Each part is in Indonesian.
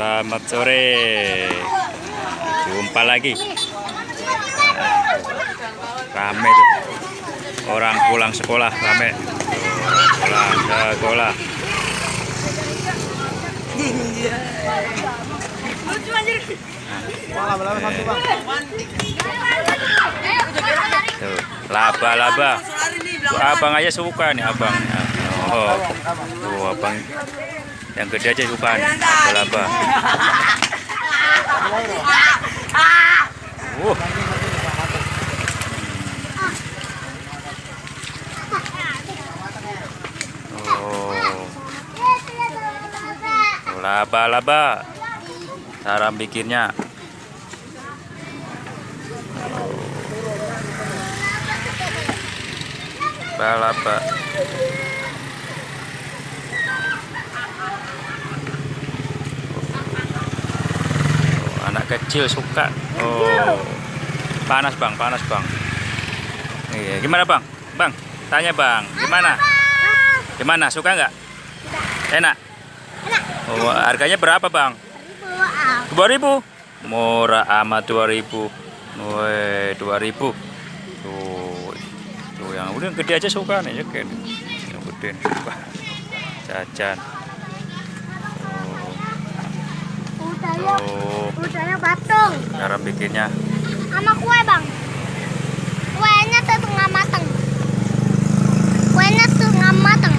Selamat sore. Jumpa lagi. Rame tuh. Orang pulang sekolah rame. Pulang sekolah. Tuh, laba-laba. Tuh, abang aja suka nih abang. Oh, tuh abang yang gede aja suka nih laba-laba. Laba-laba, cara bikinnya. Laba-laba. Anak kecil suka. Oh, panas bang, panas bang. Iya, gimana bang? Bang, tanya bang, gimana? Gimana? Suka nggak? Enak. Oh, harganya berapa bang? 2.000. Murah amat 2.000. Woi, 2.000. Tuh yang udah gede aja suka nih, kan? Yang gede suka. Jajan. Udahnya patung. Cara bikinnya. Sama kue bang. Kuenya setengah matang. Kuenya setengah matang.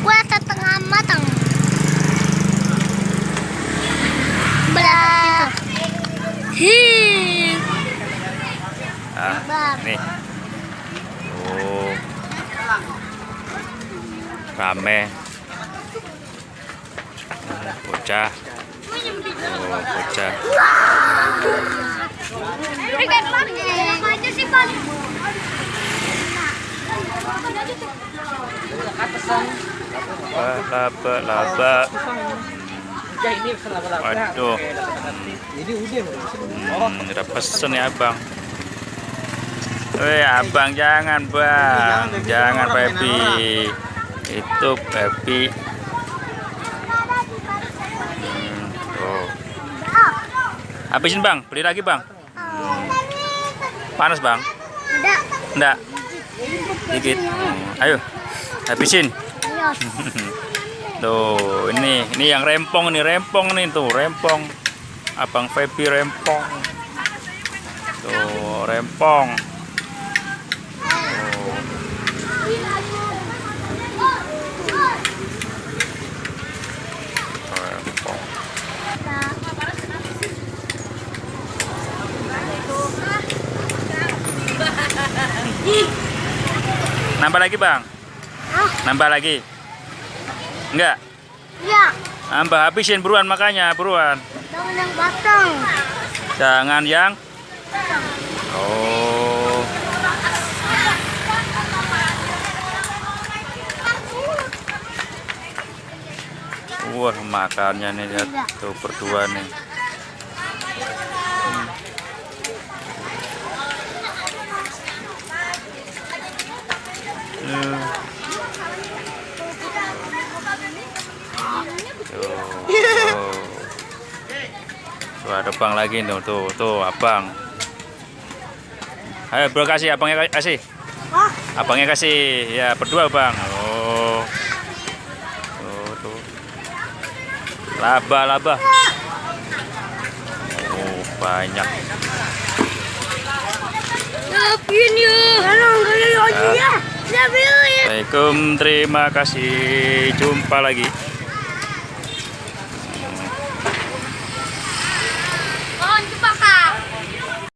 Kue setengah matang. Belah. Nih. Oh. Rame. Bocah. Oh, bocah. Laba-laba. Waduh. Udah pesen ya abang. Abang jangan bang, jangan Pepi. Itu Pepi. Tuh. Habisin bang, beli lagi bang. Panas bang? Enggak. Dikit. Ayo, habisin. Tuh, ini yang rempong nih tuh, rempong. Abang Pepi rempong. Tuh, rempong. Nambah lagi bang? Nambah lagi? Enggak? Iya. Nambah, habisin buruan makanya, buruan. Jangan yang batang. Jangan yang. Oh. Wah, makannya nih lihat tuh berdua nih. Tuh ada bang lagi tuh abang. Ayo bro, kasih abangnya kasih. Abangnya kasih ya, berdua bang. Oh. Tuh. Laba-laba. Oh, banyak. Assalamualaikum, terima kasih. Jumpa lagi.